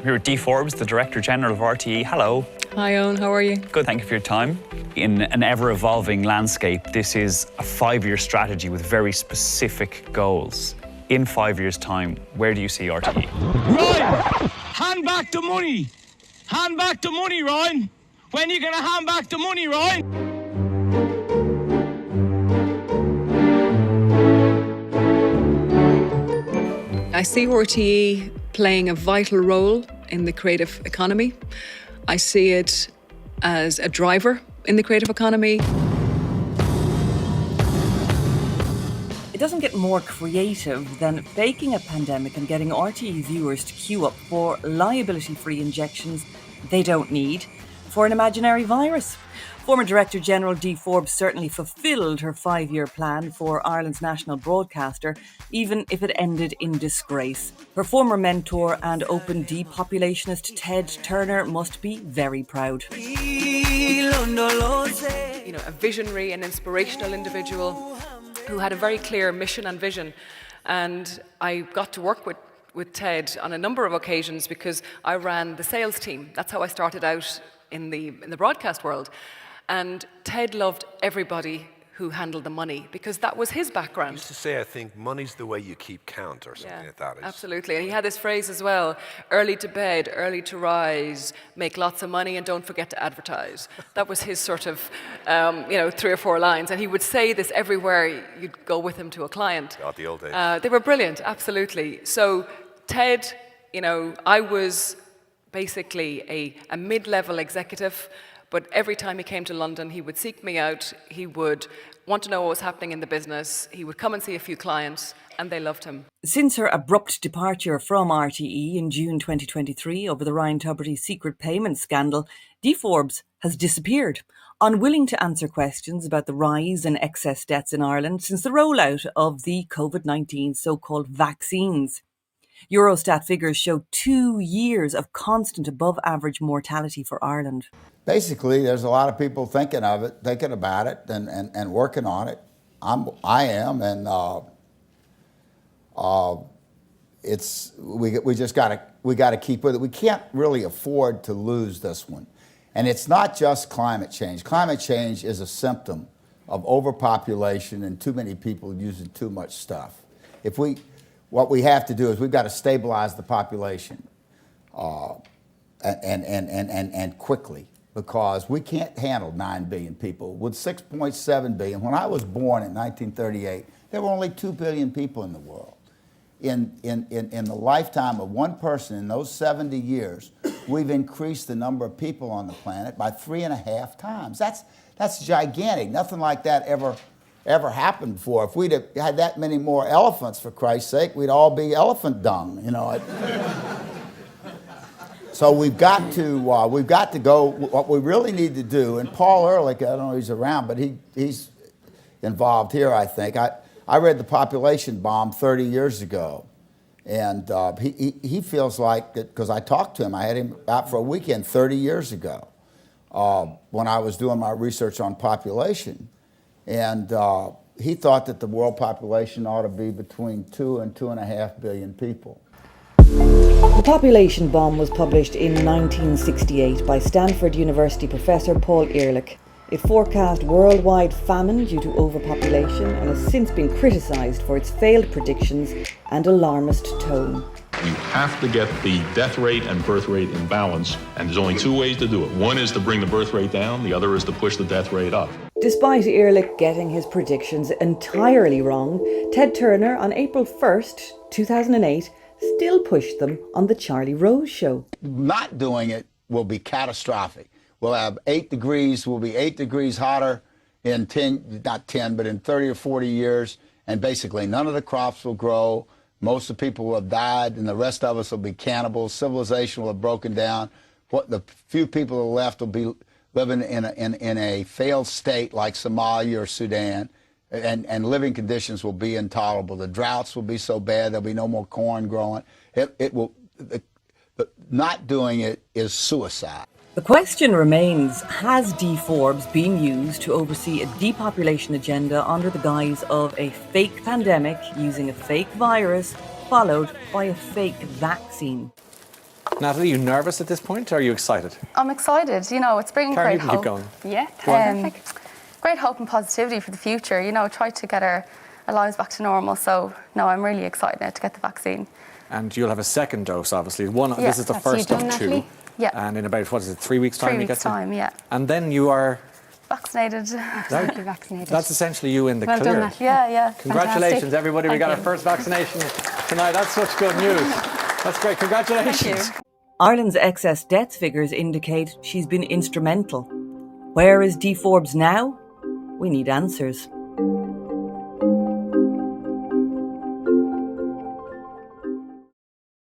here with Dee Forbes, the Director General of RTE. Hello. Hi Owen, how are you? Good, thank you for your time. In an ever-evolving landscape, this is a 5-year strategy with very specific goals. In 5 years' time, where do you see RTE? Ryan, hand back the money. Hand back the money, Ryan. When are you going to hand back the money, Ryan? I see RTE playing a vital role in the creative economy. I see it as a driver in the creative economy. It doesn't get more creative than faking a pandemic and getting RTE viewers to queue up for liability-free injections they don't need for an imaginary virus. Former Director General Dee Forbes certainly fulfilled her 5-year plan for Ireland's national broadcaster, even if it ended in disgrace. Her former mentor and open depopulationist Ted Turner must be very proud. You know, a visionary and inspirational individual who had a very clear mission and vision. And I got to work with Ted on a number of occasions because I ran the sales team. That's how I started out in the broadcast world. And Ted loved everybody who handled the money because that was his background. I used to say, I think money's the way you keep count or something like that. Absolutely. And he had this phrase as well, early to bed, early to rise, make lots of money and don't forget to advertise. That was his sort of, 3 or 4 lines. And he would say this everywhere you'd go with him to a client. God, the old days. They were brilliant, absolutely. So Ted, I was basically a mid-level executive. But every time he came to London, he would seek me out. He would want to know what was happening in the business. He would come and see a few clients, and they loved him. Since her abrupt departure from RTE in June 2023 over the Ryan Tubridy secret payment scandal, Dee Forbes has disappeared, unwilling to answer questions about the rise in excess deaths in Ireland since the rollout of the COVID-19 so-called vaccines. Eurostat figures show 2 years of constant above-average mortality for Ireland. Basically, there's a lot of people thinking about it, and working on it. I am, and we just got to keep with it. We can't really afford to lose this one, and it's not just climate change. Climate change is a symptom of overpopulation and too many people using too much stuff. What we have to do is we've got to stabilize the population, and quickly. Because we can't handle 9 billion people. With 6.7 billion, when I was born in 1938, there were only 2 billion people in the world. In the lifetime of one person in those 70 years, we've increased the number of people on the planet by 3.5 times. That's gigantic. Nothing like that ever happened before. If we'd have had that many more elephants, for Christ's sake, we'd all be elephant dung, So we've got to go. What we really need to do, and Paul Ehrlich, I don't know if he's around, but he's involved here, I think. I read The Population Bomb 30 years ago, and he feels like that because I talked to him. I had him out for a weekend 30 years ago when I was doing my research on population, and he thought that the world population ought to be between 2 and 2.5 billion people. The Population Bomb was published in 1968 by Stanford University professor Paul Ehrlich. It forecast worldwide famine due to overpopulation and has since been criticised for its failed predictions and alarmist tone. You have to get the death rate and birth rate in balance, and there's only 2 ways to do it. One is to bring the birth rate down, the other is to push the death rate up. Despite Ehrlich getting his predictions entirely wrong, Ted Turner on April 1st, 2008, still pushed them on the Charlie Rose Show. Not doing it will be catastrophic. We'll have 8 degrees, we'll be 8 degrees hotter in 30 or 40 years, and basically none of the crops will grow. Most of the people will have died, and the rest of us will be cannibals. Civilization will have broken down. What the few people who are left will be living in a failed state like Somalia or Sudan. And living conditions will be intolerable. The droughts will be so bad there'll be no more corn growing. Not doing it is suicide. The question remains, has Dee Forbes been used to oversee a depopulation agenda under the guise of a fake pandemic using a fake virus followed by a fake vaccine? Natalie, are you nervous at this point, or are you excited? I'm excited. You know, it's bringing Karen, great you can hope. keep going. Yeah, Perfect. great hope and positivity for the future. You know, try to get our lives back to normal. So, no, I'm really excited now to get the vaccine. And you'll have a second dose, obviously. This is the That's first you of done, 2. Natalie? Yeah. And in about, 3 weeks' time 3 you get weeks' time, yeah. And then you are... Vaccinated. Right? Vaccinated. That's essentially you in the Well clear. done, Natalie. Yeah. Congratulations, Fantastic. everybody. We Thank got our you. first vaccination tonight. That's such good news. That's great. Congratulations. Thank you. Ireland's excess deaths figures indicate she's been instrumental. Where is Dee Forbes now? We need answers.